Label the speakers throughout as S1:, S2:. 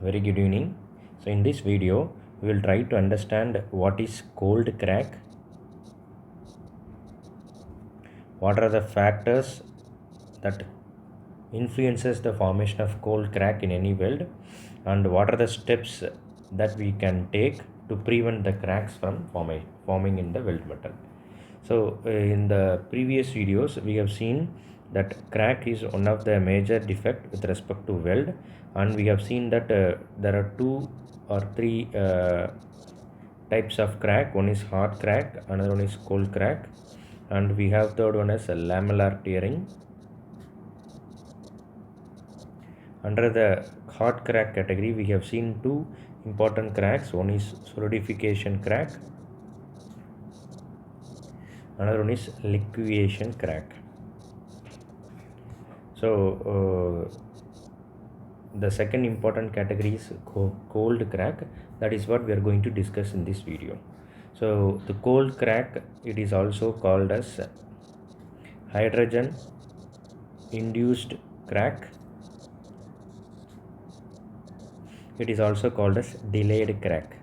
S1: Very good evening. So in this video, we will try to understand what is cold crack, what are the factors that influences the formation of cold crack in any weld, and what are the steps that we can take to prevent the cracks from forming in the weld metal. So in the previous videos, we have seen that crack is one of the major defect with respect to weld, and we have seen that there are two or three types of crack. One is hard crack, another one is cold crack, and we have third one as a lamellar tearing. Under the hard crack category, we have seen two important cracks. One is solidification crack, another one is liquefaction crack. So the second important category is cold crack. That is what we are going to discuss in this video. So the cold crack, it is also called as hydrogen induced crack. It is also called as delayed crack.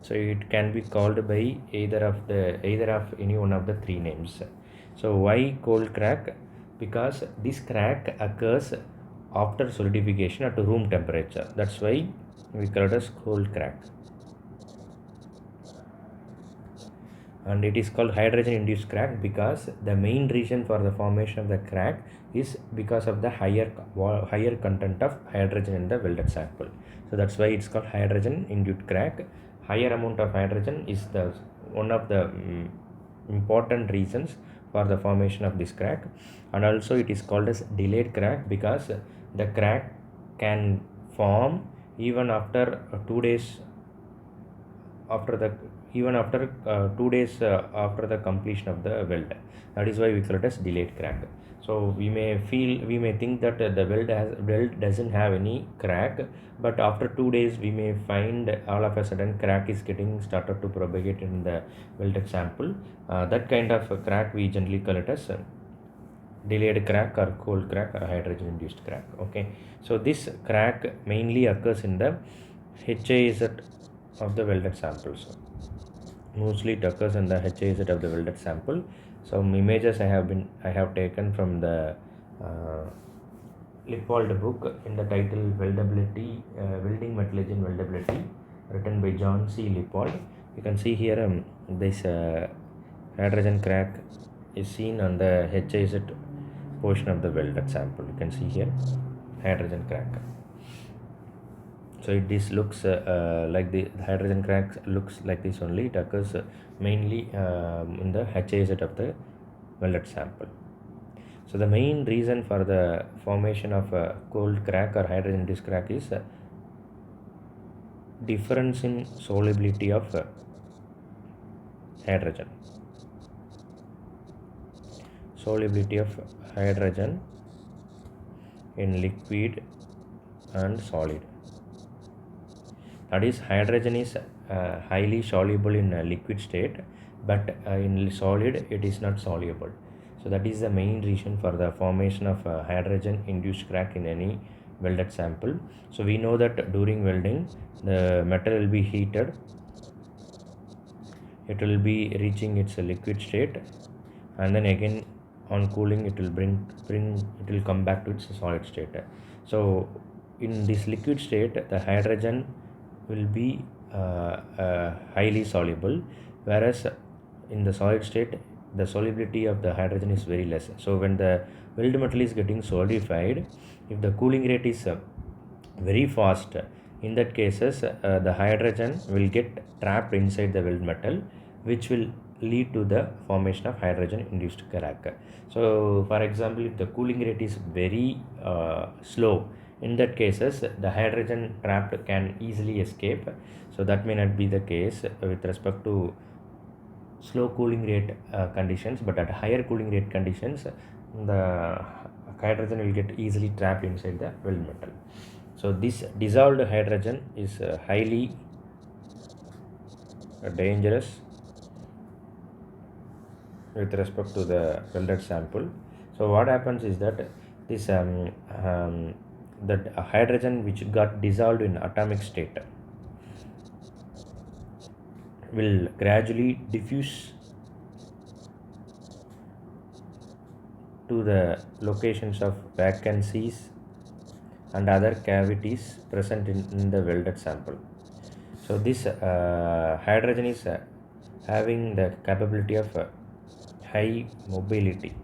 S1: So it can be called by either of any one of the three names. So why cold crack? Because this crack occurs after solidification at room temperature. That's why we call it as cold crack. And it is called hydrogen induced crack because the main reason for the formation of the crack is because of the higher content of hydrogen in the welded sample. So that's why it's called hydrogen induced crack. Higher amount of hydrogen is the one of the important reasons for the formation of this crack. And also it is called as delayed crack because the crack can form even after 2 days after the even after 2 days after the completion of the weld. That is why we call it as delayed crack. So we may think that the weld doesn't have any crack, but after 2 days we may find all of a sudden crack is getting started to propagate in the welded sample. That kind of crack we generally call it as delayed crack or cold crack or hydrogen induced crack. Okay, so this crack mainly occurs in the HIZ of the welded samples. Mostly it occurs in the HIZ of the welded sample. Some images I have taken from the Lippold book in the title Weldability, Welding Metallurgy and Weldability, written by John C. Lippold. You can see here this hydrogen crack is seen on the HIZ portion of the welded sample. You can see here hydrogen crack. So this looks like the hydrogen crack looks like this only. It occurs mainly in the HIZ of the welded sample. So the main reason for the formation of a cold crack or hydrogen induced crack is difference in solubility of hydrogen. Solubility of hydrogen in liquid and solid. That is, hydrogen is highly soluble in a liquid state, but in solid it is not soluble. So that is the main reason for the formation of hydrogen induced crack in any welded sample. So we know that during welding the metal will be heated, it will be reaching its liquid state, and then again on cooling it will come back to its solid state. So in this liquid state the hydrogen will be highly soluble, whereas in the solid state the solubility of the hydrogen is very less. So when the weld metal is getting solidified, if the cooling rate is very fast, in that cases the hydrogen will get trapped inside the weld metal, which will lead to the formation of hydrogen induced crack. So for example, if the cooling rate is very slow, in that cases the hydrogen trapped can easily escape. So that may not be the case with respect to slow cooling rate conditions, but at higher cooling rate conditions the hydrogen will get easily trapped inside the weld metal. So this dissolved hydrogen is highly dangerous with respect to the welded sample. So what happens is that this the hydrogen which got dissolved in atomic state will gradually diffuse to the locations of vacancies and other cavities present in the welded sample. So this hydrogen is having the capability of high mobility.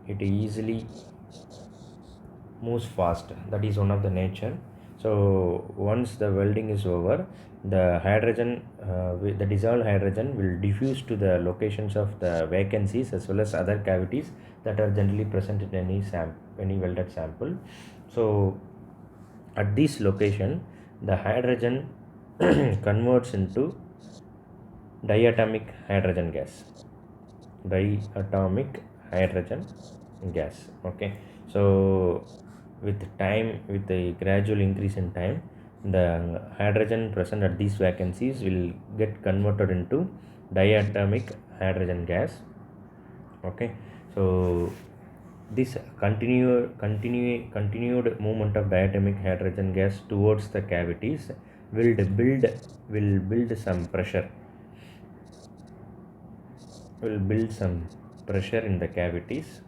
S1: It easily moves fast. That is one of the nature. So once the welding is over, the hydrogen, the dissolved hydrogen will diffuse to the locations of the vacancies as well as other cavities that are generally present in any welded sample. So at this location, the hydrogen converts into diatomic hydrogen gas. Diatomic hydrogen gas. Okay. So with time, with the gradual increase in time, the hydrogen present at these vacancies will get converted into diatomic hydrogen gas. Okay. So this continued movement of diatomic hydrogen gas towards the cavities will build some pressure, will build some pressure in the cavities.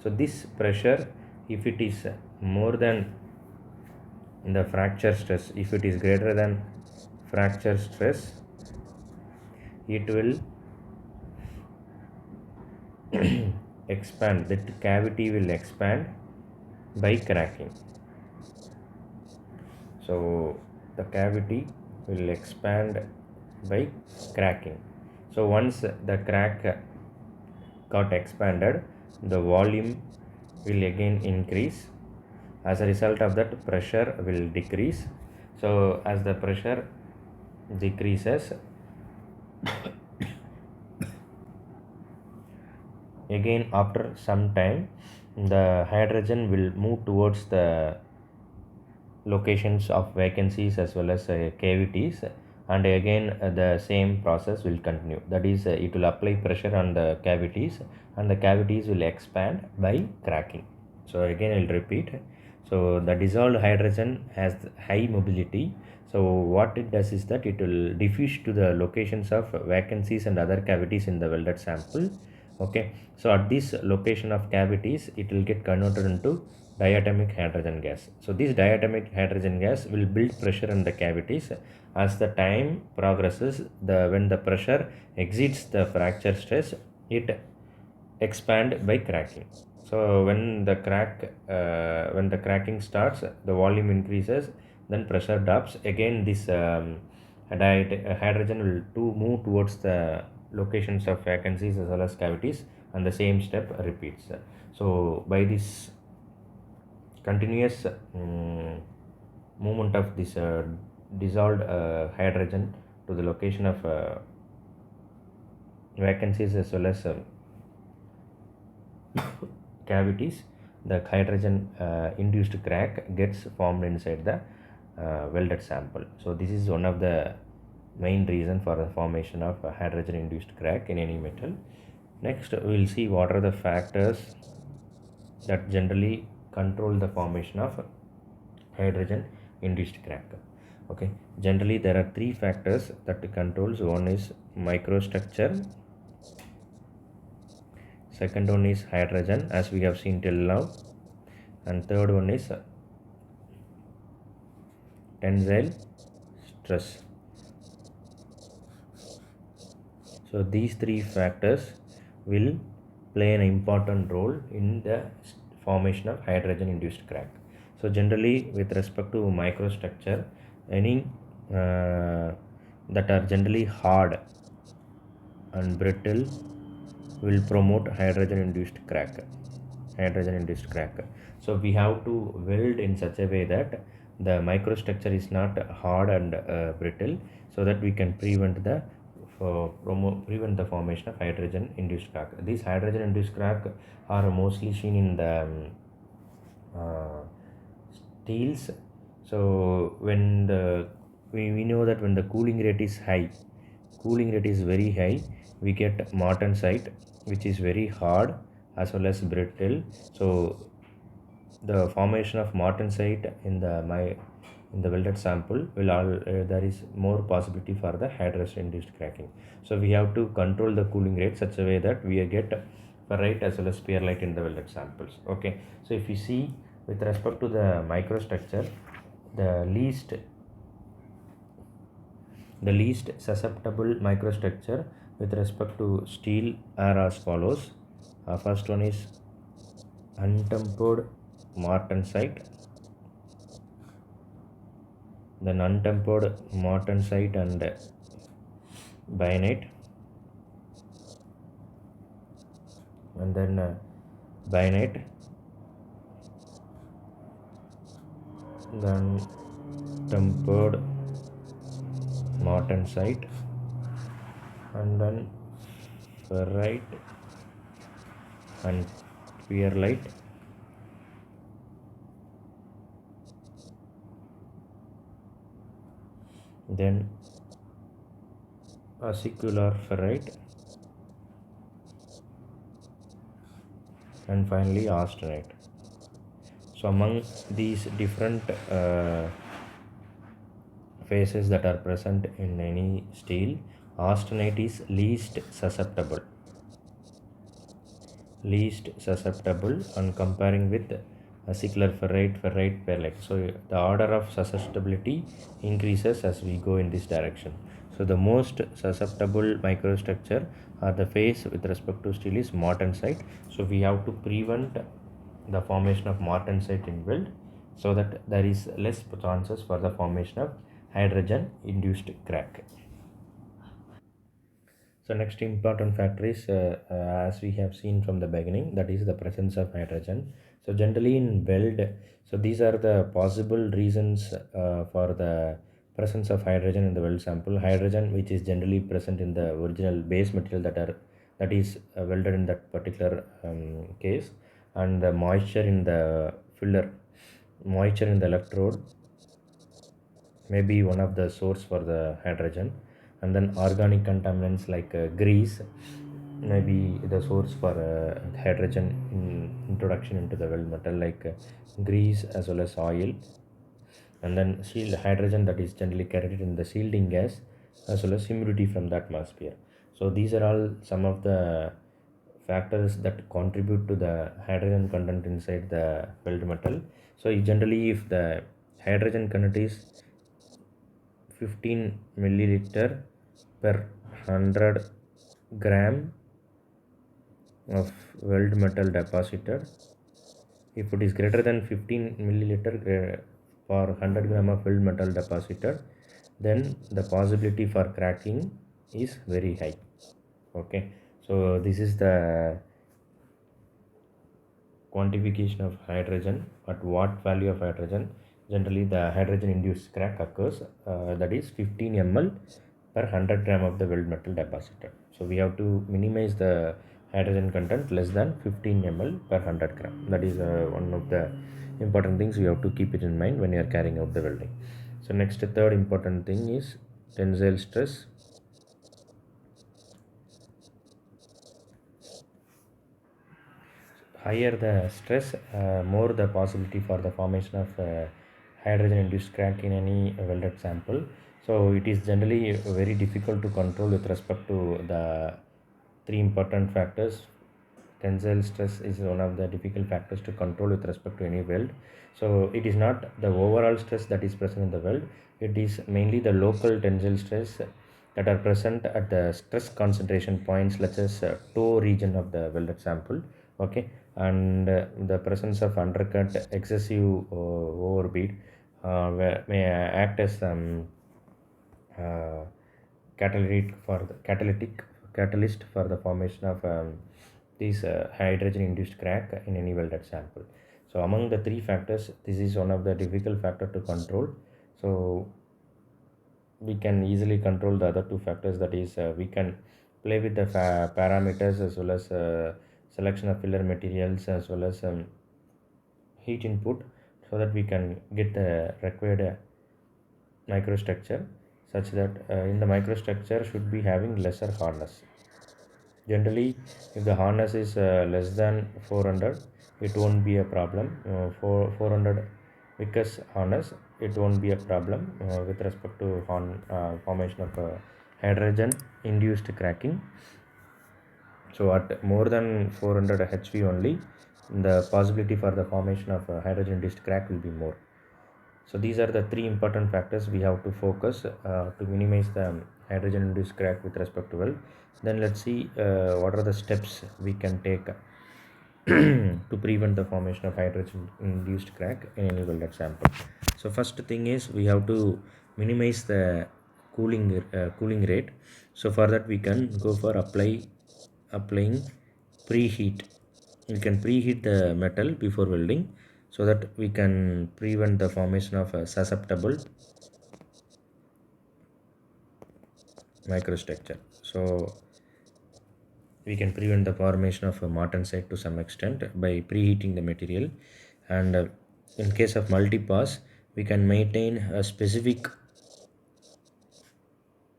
S1: So this pressure, if it is more than the fracture stress, if it is greater than fracture stress, it will expand, that cavity will expand by cracking. So the cavity will expand by cracking. So once the crack got expanded, the volume will again increase. As a result of that, pressure will decrease. So as the pressure decreases, again after some time, the hydrogen will move towards the locations of vacancies as well as cavities, and again the same process will continue. That is, it will apply pressure on the cavities and the cavities will expand by cracking. So again I'll repeat. So the dissolved hydrogen has high mobility. So what it does is that it will diffuse to the locations of vacancies and other cavities in the welded sample. Okay, so at this location of cavities, it will get converted into diatomic hydrogen gas. So this diatomic hydrogen gas will build pressure in the cavities. As the time progresses, when the pressure exceeds the fracture stress, it expand by cracking. So when the cracking starts, the volume increases, then pressure drops. Again, this hydrogen will move towards the locations of vacancies as well as cavities, and the same step repeats. So by this continuous movement of this dissolved hydrogen to the location of vacancies as well as cavities, the hydrogen induced crack gets formed inside the welded sample. So this is one of the main reason for the formation of a hydrogen induced crack in any metal. Next we will see what are the factors that generally control the formation of hydrogen induced crack. Okay, generally there are three factors that controls. One is microstructure, second one is hydrogen as we have seen till now, and third one is tensile stress. So these three factors will play an important role in the formation of hydrogen induced crack. So generally with respect to microstructure, any that are generally hard and brittle will promote hydrogen induced crack. So we have to weld in such a way that the microstructure is not hard and brittle, so that we can prevent the formation of hydrogen induced crack. These hydrogen induced crack are mostly seen in the steels. So when we know that when the cooling rate is very high, we get martensite, which is very hard as well as brittle. So the formation of martensite in the welded sample will all there is more possibility for the hydrogen induced cracking. So we have to control the cooling rate such a way that we get ferrite as well as spherulite in the welded samples. Okay, so if you see with respect to the microstructure, the least susceptible microstructure with respect to steel are as follows. First one is untempered martensite, then untempered martensite and bainite, and then bainite, then tempered martensite, and then ferrite and spherulite, then acicular ferrite, and finally austenite. So among these different phases that are present in any steel, austenite is least susceptible on comparing with acicular ferrite, perlite. So the order of susceptibility increases as we go in this direction. So the most susceptible microstructure or the phase with respect to steel is martensite. So we have to prevent the formation of martensite in weld so that there is less chances for the formation of hydrogen induced crack. So next important factor is as we have seen from the beginning, that is the presence of hydrogen. So generally in weld, so these are the possible reasons for the presence of hydrogen in the weld sample. Hydrogen which is generally present in the original base material that is welded in that particular case, and the moisture in the filler, moisture in the electrode may be one of the source for the hydrogen, and then organic contaminants like grease may be the source for hydrogen introduction into the weld metal, like grease as well as oil, and then shield hydrogen that is generally carried in the shielding gas as well as humidity from the atmosphere. So these are all some of the factors that contribute to the hydrogen content inside the weld metal. So generally if the hydrogen content is 15 milliliter per 100 gram of weld metal deposited. If it is greater than 15 milliliter for 100 gram of weld metal deposited, then the possibility for cracking is very high. Okay, so this is the quantification of hydrogen. At what value of hydrogen generally the hydrogen induced crack occurs, that is 15 ml per 100 gram of the weld metal deposited. So we have to minimize the hydrogen content less than 15 ml per 100 gram. That is one of the important things we have to keep it in mind when you are carrying out the welding. So next, third important thing is tensile stress. Higher the stress, more the possibility for the formation of hydrogen induced crack in any welded sample. So it is generally very difficult to control with respect to the three important factors. Tensile stress is one of the difficult factors to control with respect to any weld. So it is not the overall stress that is present in the weld, it is mainly the local tensile stress that are present at the stress concentration points such as toe region of the welded sample. Okay, and the presence of undercut, excessive overbeat may act as uh, catalyst for the formation of this hydrogen induced crack in any welded sample. So among the three factors, this is one of the difficult factor to control. So we can easily control the other two factors, that is we can play with the parameters as well as selection of filler materials as well as heat input, so that we can get the required microstructure, such that in the microstructure should be having lesser hardness. Generally if the hardness is less than 400, it won't be a problem. For 400 Vickers harness, it won't be a problem with respect to formation of hydrogen induced cracking. So at more than 400 HV only, the possibility for the formation of hydrogen induced crack will be more. So these are the three important factors we have to focus to minimize the hydrogen induced crack with respect to well. Then let's see what are the steps we can take to prevent the formation of hydrogen induced crack in any welded sample. So first thing is we have to minimize the cooling rate. So for that we can go for applying preheat. We can preheat the metal before welding so that we can prevent the formation of a susceptible microstructure. So we can prevent the formation of a martensite to some extent by preheating the material, and in case of multi-pass we can maintain a specific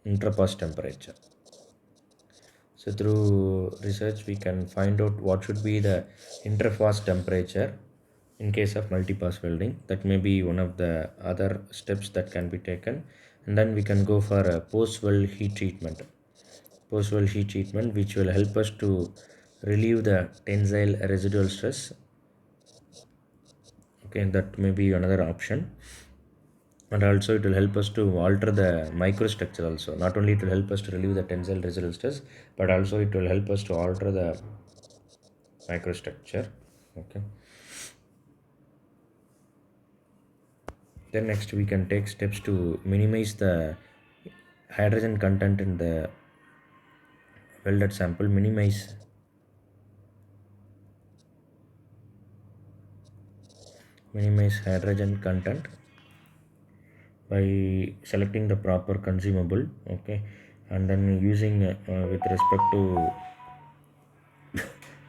S1: interpass temperature. So through research we can find out what should be the interface temperature in case of multi-pass welding. That may be one of the other steps that can be taken. And then we can go for a post-weld heat treatment. Post-weld heat treatment which will help us to relieve the tensile residual stress. Okay, that may be another option. And also it will help us to alter the microstructure also. Not only it will help us to relieve the tensile residual stress, but also it will help us to alter the microstructure. Okay, then next we can take steps to minimize the hydrogen content in the welded sample. Minimize hydrogen content by selecting the proper consumable. Okay, and then using with respect to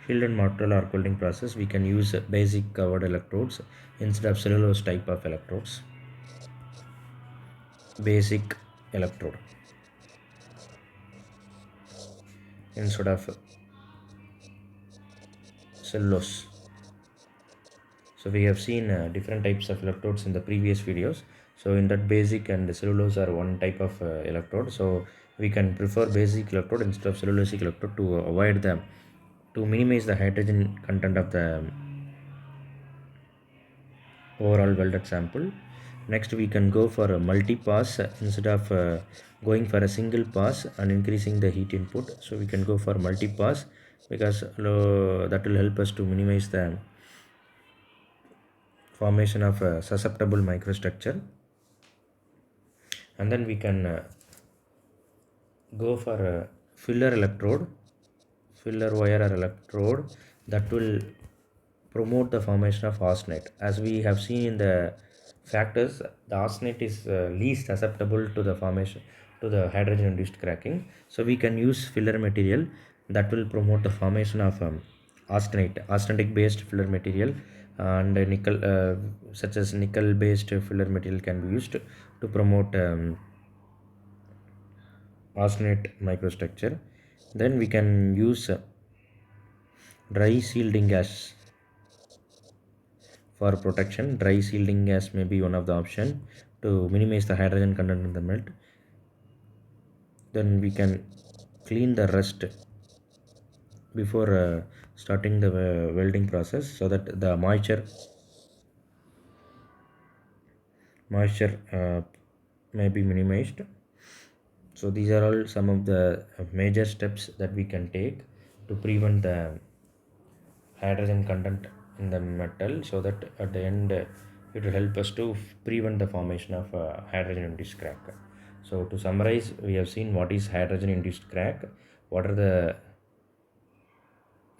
S1: field and mortar arc welding process, we can use basic covered electrodes instead of cellulose type of electrodes. Basic electrode instead of cellulose. So we have seen different types of electrodes in the previous videos. So in that, basic and cellulose are one type of electrode. So we can prefer basic electrode instead of cellulosic electrode to minimize the hydrogen content of the overall welded sample. Next we can go for a multi-pass instead of going for a single pass and increasing the heat input. So we can go for multi-pass because that will help us to minimize the formation of a susceptible microstructure. And then we can go for a filler wire or electrode that will promote the formation of austenite. As we have seen in the factors, the austenite is least susceptible to the formation to the hydrogen induced cracking. So we can use filler material that will promote the formation of austenitic based filler material, and nickel such as nickel based filler material can be used to promote austenite microstructure. Then we can use dry shielding gas for protection. Dry shielding gas may be one of the option to minimize the hydrogen content in the melt. Then we can clean the rust before starting the welding process so that the moisture may be minimized. So these are all some of the major steps that we can take to prevent the hydrogen content in the metal, so that at the end it will help us to prevent the formation of hydrogen induced crack. So to summarize, we have seen what is hydrogen induced crack, what are the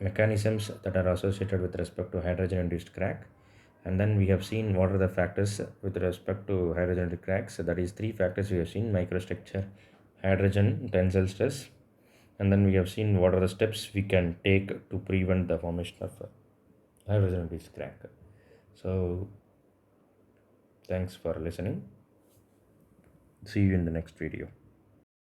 S1: mechanisms that are associated with respect to hydrogen induced crack, and then we have seen what are the factors with respect to hydrogen induced cracks. So that is three factors we have seen: microstructure, hydrogen, tensile stress. And then we have seen what are the steps we can take to prevent the formation of hydrogen induced crack. So thanks for listening. See you in the next video.